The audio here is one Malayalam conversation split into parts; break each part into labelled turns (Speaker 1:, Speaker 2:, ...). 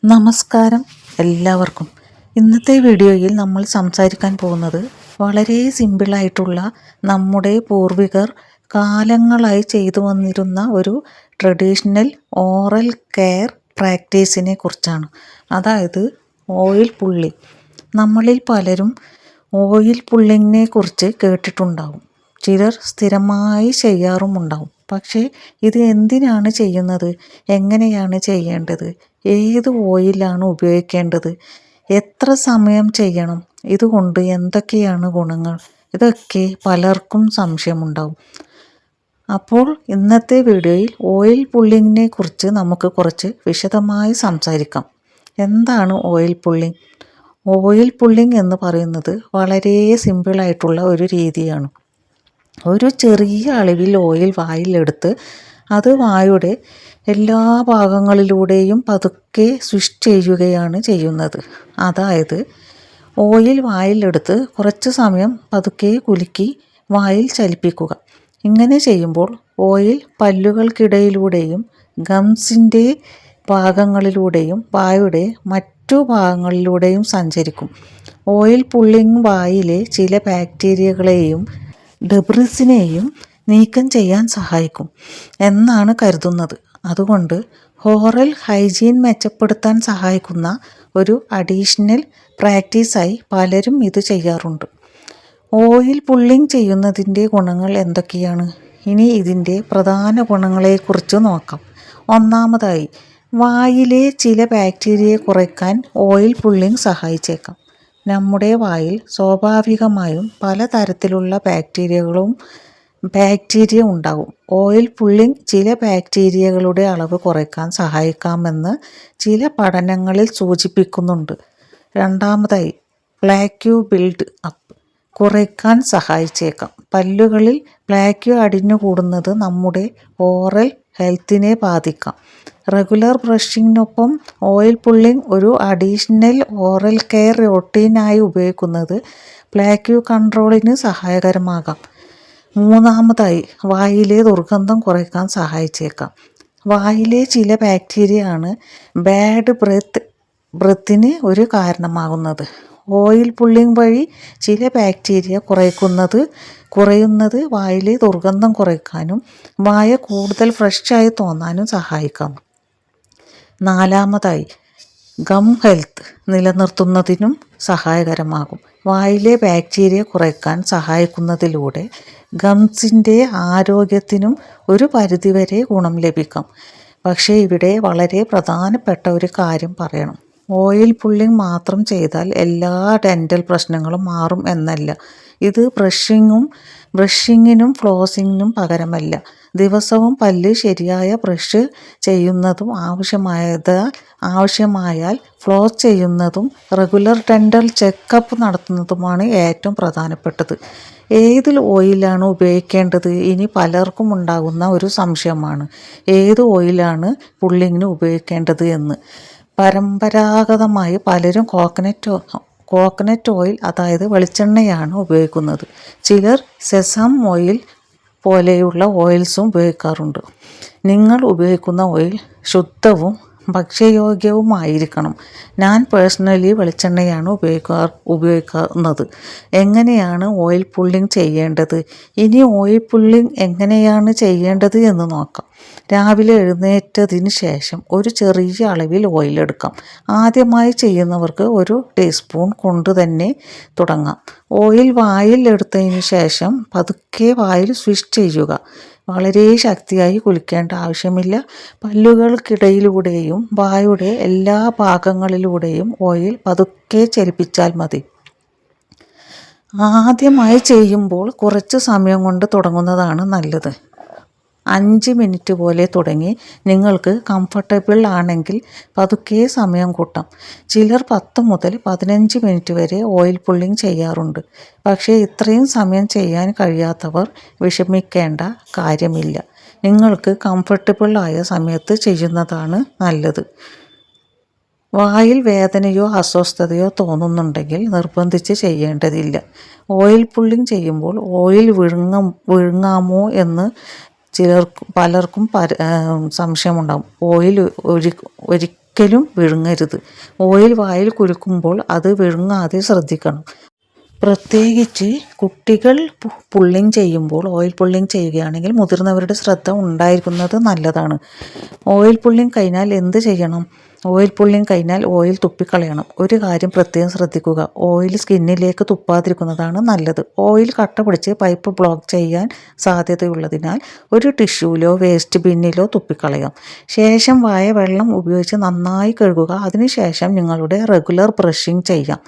Speaker 1: നമസ്കാരം എല്ലാവർക്കും. ഇന്നത്തെ വീഡിയോയിൽ നമ്മൾ സംസാരിക്കാൻ പോകുന്നത് വളരെ സിമ്പിളായിട്ടുള്ള നമ്മുടെ പൂർവികർ കാലങ്ങളായി ചെയ്തു വന്നിരുന്ന ഒരു ട്രഡീഷണൽ ഓറൽ കെയർ പ്രാക്ടീസിനെ കുറിച്ചാണ്. അതായത് ഓയിൽ പുള്ളിങ്. നമ്മളിൽ പലരും ഓയിൽ പുള്ളിങ്ങിനെ കുറിച്ച് കേട്ടിട്ടുണ്ടാവും. ചിലർ സ്ഥിരമായി ചെയ്യാറുമുണ്ടാവും. പക്ഷേ ഇത് എന്തിനാണ് ചെയ്യുന്നത്, എങ്ങനെയാണ് ചെയ്യേണ്ടത്, ഏത് ഓയിലാണ് ഉപയോഗിക്കേണ്ടത്, എത്ര സമയം ചെയ്യണം, ഇതുകൊണ്ട് എന്തൊക്കെയാണ് ഗുണങ്ങൾ, ഇതൊക്കെ പലർക്കും സംശയമുണ്ടാവും. അപ്പോൾ ഇന്നത്തെ വീഡിയോയിൽ ഓയിൽ പുള്ളിങ്ങിനെ കുറിച്ച് നമുക്ക് കുറച്ച് വിശദമായി സംസാരിക്കാം. എന്താണ് ഓയിൽ പുള്ളിങ്? ഓയിൽ പുള്ളിങ് എന്ന് പറയുന്നത് വളരെ സിമ്പിളായിട്ടുള്ള ഒരു രീതിയാണ്. ഒരു ചെറിയ അളവിൽ ഓയിൽ വായിലെടുത്ത് അത് വായുടെ എല്ലാ ഭാഗങ്ങളിലൂടെയും പതുക്കെ സ്വിഷ് ചെയ്യുകയാണ് ചെയ്യുന്നത്. അതായത് ഓയിൽ വായിലെടുത്ത് കുറച്ച് സമയം പതുക്കെ കുലുക്കി വായിൽ ചലിപ്പിക്കുക. ഇങ്ങനെ ചെയ്യുമ്പോൾ ഓയിൽ പല്ലുകൾക്കിടയിലൂടെയും ഗംസിൻ്റെ ഭാഗങ്ങളിലൂടെയും വായുടെ മറ്റു ഭാഗങ്ങളിലൂടെയും സഞ്ചരിക്കും. ഓയിൽ പുള്ളിങ് വായിലെ ചില ബാക്ടീരിയകളെയും ഡെബ്രിസിനെയും നീക്കം ചെയ്യാൻ സഹായിക്കും എന്നാണ് കരുതുന്നത്. അതുകൊണ്ട് ഓറൽ ഹൈജീൻ മെച്ചപ്പെടുത്താൻ സഹായിക്കുന്ന ഒരു അഡീഷണൽ പ്രാക്ടീസായി പലരും ഇത് ചെയ്യാറുണ്ട്. ഓയിൽ പുള്ളിങ് ചെയ്യുന്നതിൻ്റെ ഗുണങ്ങൾ എന്തൊക്കെയാണ്? ഇനി ഇതിൻ്റെ പ്രധാന ഗുണങ്ങളെക്കുറിച്ച് നോക്കാം. ഒന്നാമതായി, വായിലെ ചില ബാക്ടീരിയയെ കുറയ്ക്കാൻ ഓയിൽ പുള്ളിങ് സഹായിച്ചേക്കാം. നമ്മുടെ വായിൽ സ്വാഭാവികമായും പലതരത്തിലുള്ള ബാക്ടീരിയ ഉണ്ടാകും. ഓയിൽ പുള്ളിങ് ചില ബാക്ടീരിയകളുടെ അളവ് കുറയ്ക്കാൻ സഹായിക്കാമെന്ന് ചില പഠനങ്ങളിൽ സൂചിപ്പിക്കുന്നുണ്ട്. രണ്ടാമതായി, പ്ലാക്ക് ബിൽഡ് അപ്പ് കുറയ്ക്കാൻ സഹായിച്ചേക്കാം. പല്ലുകളിൽ പ്ലാക്ക് അടിഞ്ഞുകൂടുന്നത് നമ്മുടെ ഓറൽ ഹെൽത്തിനെ ബാധിക്കാം. റെഗുലർ ബ്രഷിങ്ങിനൊപ്പം ഓയിൽ പുള്ളിങ് ഒരു അഡീഷണൽ ഓറൽ കെയർ റൊട്ടീനായി ഉപയോഗിക്കുന്നത് പ്ലാക്ക് കൺട്രോളിന് സഹായകരമാകാം. മൂന്നാമതായി, വായിലെ ദുർഗന്ധം കുറയ്ക്കാൻ സഹായിച്ചേക്കാം. വായിലെ ചില ബാക്ടീരിയ ആണ് ബാഡ് ബ്രെത്തിന് ഒരു കാരണമാകുന്നത്. ഓയിൽ പുള്ളിങ് വഴി ചില ബാക്ടീരിയ കുറയുന്നത് വായിലെ ദുർഗന്ധം കുറയ്ക്കാനും വായ കൂടുതൽ ഫ്രഷായി തോന്നാനും സഹായിക്കാം. നാലാമതായി, ഗം ഹെൽത്ത് നിലനിർത്തുന്നതിനും സഹായകരമാകും. വായിലെ ബാക്ടീരിയ കുറയ്ക്കാൻ സഹായിക്കുന്നതിലൂടെ ഗംസിൻ്റെ ആരോഗ്യത്തിനും ഒരു പരിധിവരെ ഗുണം ലഭിക്കാം. പക്ഷേ ഇവിടെ വളരെ പ്രധാനപ്പെട്ട ഒരു കാര്യം പറയണം. ഓയിൽ പുള്ളിങ് മാത്രം ചെയ്താൽ എല്ലാ ഡെൻ്റൽ പ്രശ്നങ്ങളും മാറും എന്നല്ല. ഇത് ബ്രഷിങ്ങിനും ഫ്ലോസിങ്ങിനും പകരമല്ല. ദിവസവും പല്ല് ശരിയായ ബ്രഷ് ചെയ്യുന്നതും ആവശ്യമായാൽ ഫ്ലോസ് ചെയ്യുന്നതും റെഗുലർ ഡെൻ്റൽ ചെക്കപ്പ് നടത്തുന്നതുമാണ് ഏറ്റവും പ്രധാനപ്പെട്ടത്. ഏത് ഓയിലാണ് ഉപയോഗിക്കേണ്ടത്? ഇനി പലർക്കും ഉണ്ടാകുന്ന ഒരു സംശയമാണ്, ഏത് ഓയിലാണ് പുള്ളിങ്ങിന് ഉപയോഗിക്കേണ്ടത് എന്ന്. പരമ്പരാഗതമായി പലരും കോക്കനട്ട് ഓയിൽ, അതായത് വെളിച്ചെണ്ണയാണ് ഉപയോഗിക്കുന്നത്. ചിലർ സെസം ഓയിൽ പോലെയുള്ള ഓയിൽസും ഉപയോഗിക്കാറുണ്ട്. നിങ്ങൾ ഉപയോഗിക്കുന്ന ഓയിൽ ശുദ്ധവും ഭക്ഷ്യയോഗ്യവുമായിരിക്കണം. ഞാൻ പേഴ്സണലി വെളിച്ചെണ്ണയാണ് ഉപയോഗിക്കുന്നത്. എങ്ങനെയാണ് ഓയിൽ പുള്ളിങ് ചെയ്യേണ്ടത്? ഇനി ഓയിൽ പുള്ളിങ് എങ്ങനെയാണ് ചെയ്യേണ്ടത് എന്ന് നോക്കാം. രാവിലെ എഴുന്നേറ്റതിന് ശേഷം ഒരു ചെറിയ അളവിൽ ഓയിൽ എടുക്കാം. ആദ്യമായി ചെയ്യുന്നവർക്ക് 1 ടീസ്പൂൺ കൊണ്ട് തന്നെ തുടങ്ങാം. ഓയിൽ വായിൽ എടുത്തതിന് ശേഷം പതുക്കെ വായിൽ സ്വിഷ് ചെയ്യുക. വളരെ ശക്തിയായി കുലുക്കേണ്ട ആവശ്യമില്ല. പല്ലുകൾക്കിടയിലൂടെയും വായുടെ എല്ലാ ഭാഗങ്ങളിലൂടെയും ഓയിൽ പതുക്കെ ചലിപ്പിച്ചാൽ മതി. ആദ്യമായി ചെയ്യുമ്പോൾ കുറച്ച് സമയം കൊണ്ട് തുടങ്ങുന്നതാണ് നല്ലത്. 5 മിനിറ്റ് പോലെ തുടങ്ങി നിങ്ങൾക്ക് കംഫർട്ടബിൾ ആണെങ്കിൽ പതുക്കെ സമയം കൂട്ടാം. ചിലർ 10 മുതൽ 15 മിനിറ്റ് വരെ ഓയിൽ പുള്ളിങ് ചെയ്യാറുണ്ട്. പക്ഷേ ഇത്രയും സമയം ചെയ്യാൻ കഴിയാത്തവർ വിഷമിക്കേണ്ട കാര്യമില്ല. നിങ്ങൾക്ക് കംഫർട്ടബിൾ ആയ സമയത്ത് ചെയ്യുന്നതാണ് നല്ലത്. വായിൽ വേദനയോ അസ്വസ്ഥതയോ തോന്നുന്നുണ്ടെങ്കിൽ നിർബന്ധിച്ച് ചെയ്യേണ്ടതില്ല. ഓയിൽ പുള്ളിങ് ചെയ്യുമ്പോൾ ഓയിൽ വിഴുങ്ങാമോ എന്ന് പലർക്കും സംശയമുണ്ടാകും. ഓയിൽ ഒരിക്കലും വിഴുങ്ങരുത്. ഓയിൽ വായിൽ കുരുക്കുമ്പോൾ അത് വിഴുങ്ങാതെ ശ്രദ്ധിക്കണം. പ്രത്യേകിച്ച് കുട്ടികൾ പുള്ളിങ് ചെയ്യുമ്പോൾ, ഓയിൽ പുള്ളിങ് ചെയ്യുകയാണെങ്കിൽ മുതിർന്നവരുടെ ശ്രദ്ധ ഉണ്ടായിരിക്കുന്നത് നല്ലതാണ്. ഓയിൽ പുള്ളിങ് കഴിഞ്ഞാൽ എന്ത് ചെയ്യണം? ഓയിൽ പുള്ളിങ് കഴിഞ്ഞാൽ ഓയിൽ തുപ്പിക്കളയണം. ഒരു കാര്യം പ്രത്യേകം ശ്രദ്ധിക്കുക, ഓയിൽ സ്കിന്നിലേക്ക് തുപ്പാതിരിക്കുന്നതാണ് നല്ലത്. ഓയിൽ കട്ട പിടിച്ച് പൈപ്പ് ബ്ലോക്ക് ചെയ്യാൻ സാധ്യതയുള്ളതിനാൽ ഒരു ടിഷ്യൂലോ വേസ്റ്റ് ബിന്നിലോ തുപ്പിക്കളയാം. ശേഷം വായ വെള്ളം ഉപയോഗിച്ച് നന്നായി കഴുകുക. അതിനുശേഷം നിങ്ങളുടെ റെഗുലർ ബ്രഷിംഗ് ചെയ്യാം.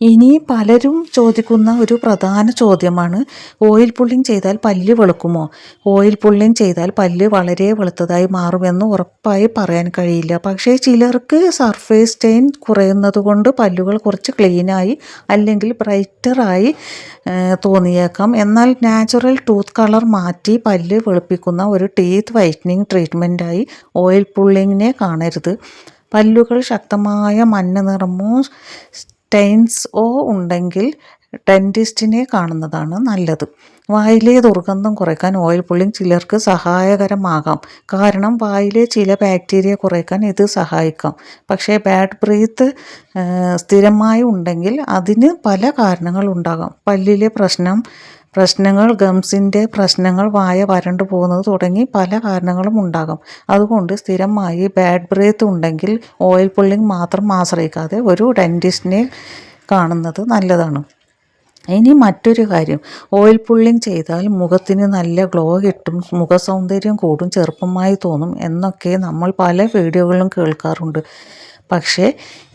Speaker 1: ഇനി പലരും ചോദിക്കുന്ന ഒരു പ്രധാന ചോദ്യമാണ്, ഓയിൽ പുള്ളിങ് ചെയ്താൽ പല്ല് വെളുക്കുമോ? ഓയിൽ പുള്ളിങ് ചെയ്താൽ പല്ല് വളരെ വെളുത്തതായി മാറുമെന്ന് ഉറപ്പായി പറയാൻ കഴിയില്ല. പക്ഷേ ചിലർക്ക് സർഫേസ് സ്റ്റെയിൻ കുറയുന്നത് കൊണ്ട് പല്ലുകൾ കുറച്ച് ക്ലീനായി അല്ലെങ്കിൽ ബ്രൈറ്ററായി തോന്നിയേക്കാം. എന്നാൽ നാച്ചുറൽ ടൂത്ത് കളർ മാറ്റി പല്ല് വെളുപ്പിക്കുന്ന ഒരു ടീത്ത് വൈറ്റനിങ് ട്രീറ്റ്മെൻറ്റായി ഓയിൽ പുള്ളിങ്ങിനെ കാണരുത്. പല്ലുകൾ ശക്തമായ മഞ്ഞ നിറമോ സ്റ്റെയിൻസോ ഉണ്ടെങ്കിൽ ഡെൻറ്റിസ്റ്റിനെ കാണുന്നതാണ് നല്ലത്. വായിലെ ദുർഗന്ധം കുറയ്ക്കാൻ ഓയിൽ പുള്ളിങ് ചിലർക്ക് സഹായകരമാകാം. കാരണം വായിലെ ചില ബാക്ടീരിയ കുറയ്ക്കാൻ ഇത് സഹായിക്കാം. പക്ഷേ ബാഡ് ബ്രീത്ത് സ്ഥിരമായി ഉണ്ടെങ്കിൽ അതിന് പല കാരണങ്ങൾ ഉണ്ടാകാം. പല്ലിലെ പ്രശ്നങ്ങൾ, ഗംസിൻ്റെ പ്രശ്നങ്ങൾ, വായ വരണ്ടു പോകുന്നത് തുടങ്ങി പല കാരണങ്ങളും ഉണ്ടാകാം. അതുകൊണ്ട് സ്ഥിരമായി ബാഡ് ബ്രീത്ത് ഉണ്ടെങ്കിൽ ഓയിൽ പുള്ളിങ് മാത്രം ആശ്രയിക്കാതെ ഒരു ഡെൻറ്റിസ്റ്റിനെ കാണുന്നത് നല്ലതാണ്. ഇനി മറ്റൊരു കാര്യം, ഓയിൽ പുള്ളിങ് ചെയ്താൽ മുഖത്തിന് നല്ല ഗ്ലോ കിട്ടും, മുഖസൗന്ദര്യം കൂടും, ചെറുപ്പമായി തോന്നും എന്നൊക്കെ നമ്മൾ പല വീഡിയോകളിലും കേൾക്കാറുണ്ട്. പക്ഷേ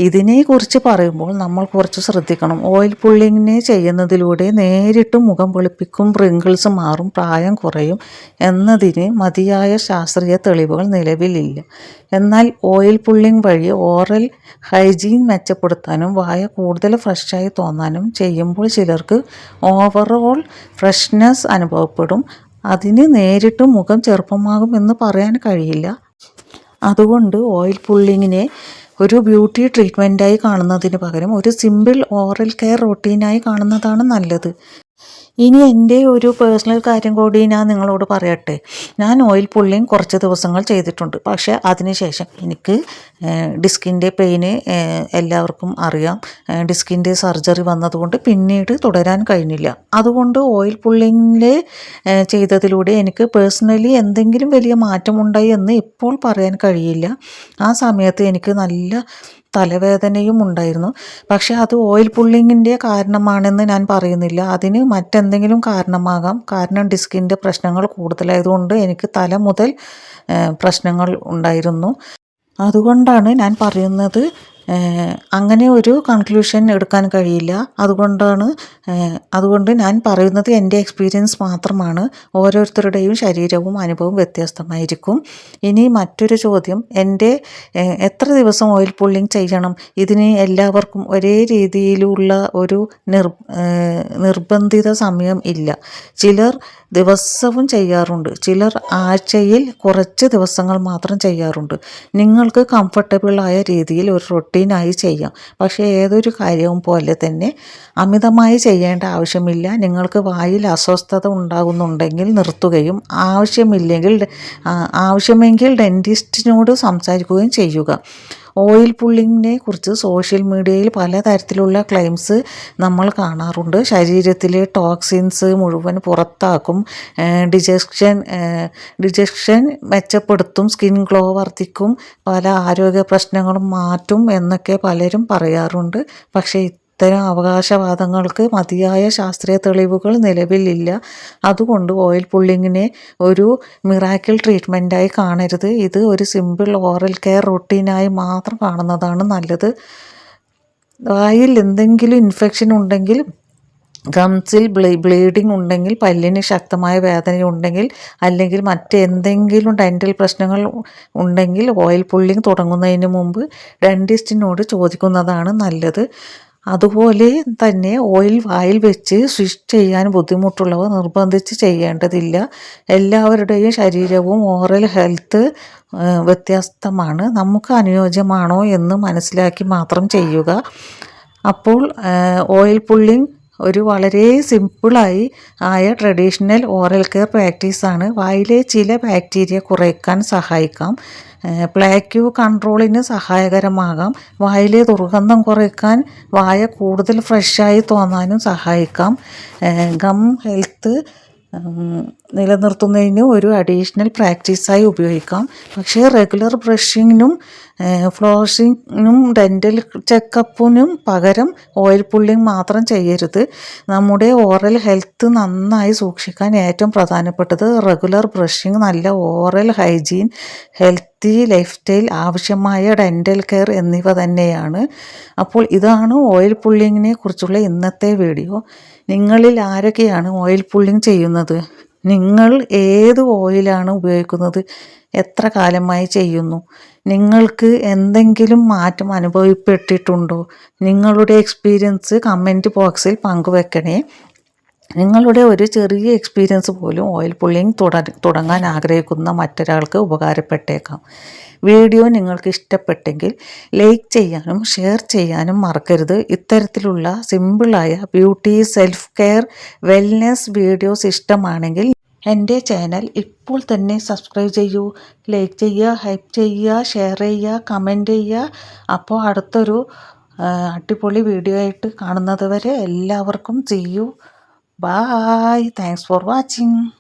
Speaker 1: ഇതിനെക്കുറിച്ച് പറയുമ്പോൾ നമ്മൾ കുറച്ച് ശ്രദ്ധിക്കണം. ഓയിൽ പുള്ളിങ്ങിനെ ചെയ്യുന്നതിലൂടെ നേരിട്ട് മുഖം വെളുപ്പിക്കും, റിങ്കിൾസ് മാറും, പ്രായം കുറയും എന്നതിന് മതിയായ ശാസ്ത്രീയ തെളിവുകൾ നിലവിലില്ല. എന്നാൽ ഓയിൽ പുള്ളിങ് വഴി ഓറൽ ഹൈജീൻ മെച്ചപ്പെടുത്താനും വായ കൂടുതൽ ഫ്രഷായി തോന്നാനും ചെയ്യുമ്പോൾ ചിലർക്ക് ഓവറോൾ ഫ്രഷ്നെസ് അനുഭവപ്പെടും. അതിന് നേരിട്ട് മുഖം ചെറുപ്പമാകും എന്ന് പറയാൻ കഴിയില്ല. അതുകൊണ്ട് ഓയിൽ പുള്ളിങ്ങിനെ ഒരു ബ്യൂട്ടി ട്രീറ്റ്മെൻറ്റായി കാണുന്നതിന് പകരം ഒരു സിമ്പിൾ ഓറൽ കെയർ റൊട്ടീനായി കാണുന്നതാണ് നല്ലത്. ഇനി എൻ്റെ ഒരു പേഴ്സണൽ കാര്യം കൂടി ഞാൻ നിങ്ങളോട് പറയട്ടെ. ഞാൻ ഓയിൽ പുള്ളിങ് കുറച്ച് ദിവസങ്ങൾ ചെയ്തിട്ടുണ്ട്. പക്ഷേ അതിനുശേഷം എനിക്ക് ഡിസ്കിൻ്റെ പെയിന് എല്ലാവർക്കും അറിയാം. ഡിസ്കിൻ്റെ സർജറി വന്നതുകൊണ്ട് പിന്നീട് തുടരാൻ കഴിഞ്ഞില്ല. അതുകൊണ്ട് ഓയിൽ പുള്ളിങ്ങിൽ ചെയ്തതിലൂടെ എനിക്ക് പേഴ്സണലി എന്തെങ്കിലും വലിയ മാറ്റമുണ്ടായി എന്ന് ഇപ്പോൾ പറയാൻ കഴിയില്ല. ആ സമയത്ത് എനിക്ക് നല്ല തലവേദനയും ഉണ്ടായിരുന്നു. പക്ഷേ അത് ഓയിൽ പുള്ളിങ്ങിൻ്റെ കാരണമാണെന്ന് ഞാൻ പറയുന്നില്ല. അതിന് മറ്റെന്തെങ്കിലും കാരണമാകാം. കാരണം ഡിസ്കിൻ്റെ പ്രശ്നങ്ങൾ കൂടുതലായതുകൊണ്ട് എനിക്ക് തല മുതൽ പ്രശ്നങ്ങൾ ഉണ്ടായിരുന്നു. അതുകൊണ്ടാണ് ഞാൻ പറയുന്നത്, അങ്ങനെ ഒരു കൺക്ലൂഷൻ എടുക്കാൻ കഴിയില്ല. അതുകൊണ്ട് ഞാൻ പറയുന്നത് എൻ്റെ എക്സ്പീരിയൻസ് മാത്രമാണ്. ഓരോരുത്തരുടെയും ശരീരവും അനുഭവവും വ്യത്യസ്തമായിരിക്കും. ഇനി മറ്റൊരു ചോദ്യം, എത്ര ദിവസം ഓയിൽ പുള്ളിങ് ചെയ്യണം? ഇതിന് എല്ലാവർക്കും ഒരേ രീതിയിലുള്ള ഒരു നിർബന്ധിത സമയം ഇല്ല. ചിലർ ദിവസവും ചെയ്യാറുണ്ട്, ചിലർ ആഴ്ചയിൽ കുറച്ച് ദിവസങ്ങൾ മാത്രം ചെയ്യാറുണ്ട്. നിങ്ങൾക്ക് കംഫർട്ടബിളായ രീതിയിൽ ഒരു റൊട്ടീനായി ചെയ്യാം. പക്ഷേ ഏതൊരു കാര്യവും പോലെ തന്നെ അമിതമായി ചെയ്യേണ്ട ആവശ്യമില്ല. നിങ്ങൾക്ക് വായിൽ അസ്വസ്ഥത ഉണ്ടാകുന്നുണ്ടെങ്കിൽ നിർത്തുകയും ആവശ്യമെങ്കിൽ ഡെൻറ്റിസ്റ്റിനോട് സംസാരിക്കുകയും ചെയ്യുക. ഓയിൽ പുള്ളിങ്ങിനെ കുറിച്ച് സോഷ്യൽ മീഡിയയിൽ പലതരത്തിലുള്ള ക്ലെയിംസ് നമ്മൾ കാണാറുണ്ട്. ശരീരത്തിലെ ടോക്സിൻസ് മുഴുവൻ പുറത്താക്കും, ഡിജക്ഷൻ മെച്ചപ്പെടുത്തും, സ്കിൻ ഗ്ലോ വർദ്ധിക്കും, പല ആരോഗ്യ പ്രശ്നങ്ങളും മാറ്റും എന്നൊക്കെ പലരും പറയാറുണ്ട്. പക്ഷേ ഇത്തരം അവകാശവാദങ്ങൾക്ക് മതിയായ ശാസ്ത്രീയ തെളിവുകൾ നിലവിലില്ല. അതുകൊണ്ട് ഓയിൽ പുള്ളിങ്ങിനെ ഒരു മിറാക്കിൾ ട്രീറ്റ്മെൻറ്റായി കാണരുത്. ഇത് ഒരു സിമ്പിൾ ഓറൽ കെയർ റൊട്ടീനായി മാത്രം കാണുന്നതാണ് നല്ലത്. വായിൽ എന്തെങ്കിലും ഇൻഫെക്ഷൻ ഉണ്ടെങ്കിൽ, ഗംസിൽ ബ്ലീഡിംഗ് ഉണ്ടെങ്കിൽ, പല്ലിന് ശക്തമായ വേദനയുണ്ടെങ്കിൽ, അല്ലെങ്കിൽ മറ്റെന്തെങ്കിലും ഡെൻ്റൽ പ്രശ്നങ്ങൾ ഉണ്ടെങ്കിൽ ഓയിൽ പുള്ളിങ് തുടങ്ങുന്നതിന് മുമ്പ് ഡെൻറ്റിസ്റ്റിനോട് ചോദിക്കുന്നതാണ് നല്ലത്. അതുപോലെ തന്നെ ഓയിൽ വായിൽ വെച്ച് സ്വിഷ് ചെയ്യാൻ ബുദ്ധിമുട്ടുള്ളവർ നിർബന്ധിച്ച് ചെയ്യേണ്ടതില്ല. എല്ലാവരുടെയും ശരീരവും ഓറൽ ഹെൽത്ത് വ്യത്യസ്തമാണ്. നമുക്ക് അനുയോജ്യമാണോ എന്ന് മനസ്സിലാക്കി മാത്രം ചെയ്യുക. അപ്പോൾ ഓയിൽ പുള്ളിങ് ഒരു വളരെ സിമ്പിളായി ആയ ട്രഡീഷണൽ ഓറൽ കെയർ പ്രാക്ടീസാണ്. വായിലെ ചില ബാക്ടീരിയ കുറയ്ക്കാൻ സഹായിക്കാം. പ്ലേക്യൂ കൺട്രോളിന് സഹായകരമാകാം. വായിലെ ദുർഗന്ധം കുറയ്ക്കാൻ, വായ കൂടുതൽ ഫ്രഷായി തോന്നാനും സഹായിക്കാം. ഗം ഹെൽത്ത് നിലനിർത്തുന്നതിന് ഒരു അഡീഷണൽ പ്രാക്ടീസായി ഉപയോഗിക്കാം. പക്ഷേ റെഗുലർ ബ്രഷിങ്ങിനും ഫ്ലോസിങ്ങിനും ഡെൻ്റൽ ചെക്കപ്പിനും പകരം ഓയിൽ പുള്ളിങ് മാത്രം ചെയ്യരുത്. നമ്മുടെ ഓറൽ ഹെൽത്ത് നന്നായി സൂക്ഷിക്കാൻ ഏറ്റവും പ്രധാനപ്പെട്ടത് റെഗുലർ ബ്രഷിങ്, നല്ല oral hygiene, healthy life style, ആവശ്യമായ ഡെൻ്റൽ കെയർ എന്നിവ തന്നെയാണ്. അപ്പോൾ ഇതാണ് ഓയിൽ പുള്ളിങ്ങിനെ കുറിച്ചുള്ള ഇന്നത്തെ വീഡിയോ. നിങ്ങളിൽ ആരൊക്കെയാണ് ഓയിൽ പുള്ളിങ് ചെയ്യുന്നത്? നിങ്ങൾ ഏത് ഓയിലാണ് ഉപയോഗിക്കുന്നത്? എത്ര കാലമായി ചെയ്യുന്നു? നിങ്ങൾക്ക് എന്തെങ്കിലും മാറ്റം അനുഭവപ്പെട്ടിട്ടുണ്ടോ? നിങ്ങളുടെ എക്സ്പീരിയൻസ് കമൻറ്റ് ബോക്സിൽ പങ്കുവെക്കണേ. നിങ്ങളുടെ ഒരു ചെറിയ എക്സ്പീരിയൻസ് പോലും ഓയിൽ പുള്ളിങ് തുടങ്ങാൻ ആഗ്രഹിക്കുന്ന മറ്റൊരാൾക്ക് ഉപകാരപ്പെട്ടേക്കാം. വീഡിയോ നിങ്ങൾക്ക് ഇഷ്ടപ്പെട്ടെങ്കിൽ ലൈക്ക് ചെയ്യാനും ഷെയർ ചെയ്യാനും മറക്കരുത്. ഇത്തരത്തിലുള്ള സിമ്പിളായ beauty, self care, wellness videos ഇഷ്ടമാണെങ്കിൽ എൻ്റെ ചാനൽ ഇപ്പോൾ തന്നെ സബ്സ്ക്രൈബ് ചെയ്യൂ, ലൈക്ക് ചെയ്യുക, ഹൈപ്പ് ചെയ്യുക, ഷെയർ ചെയ്യുക, കമൻറ്റ് ചെയ്യുക. അപ്പോൾ അടുത്തൊരു അടിപൊളി വീഡിയോ ആയിട്ട് കാണുന്നത് വരെ എല്ലാവർക്കും see you. Bye. Thanks for watching.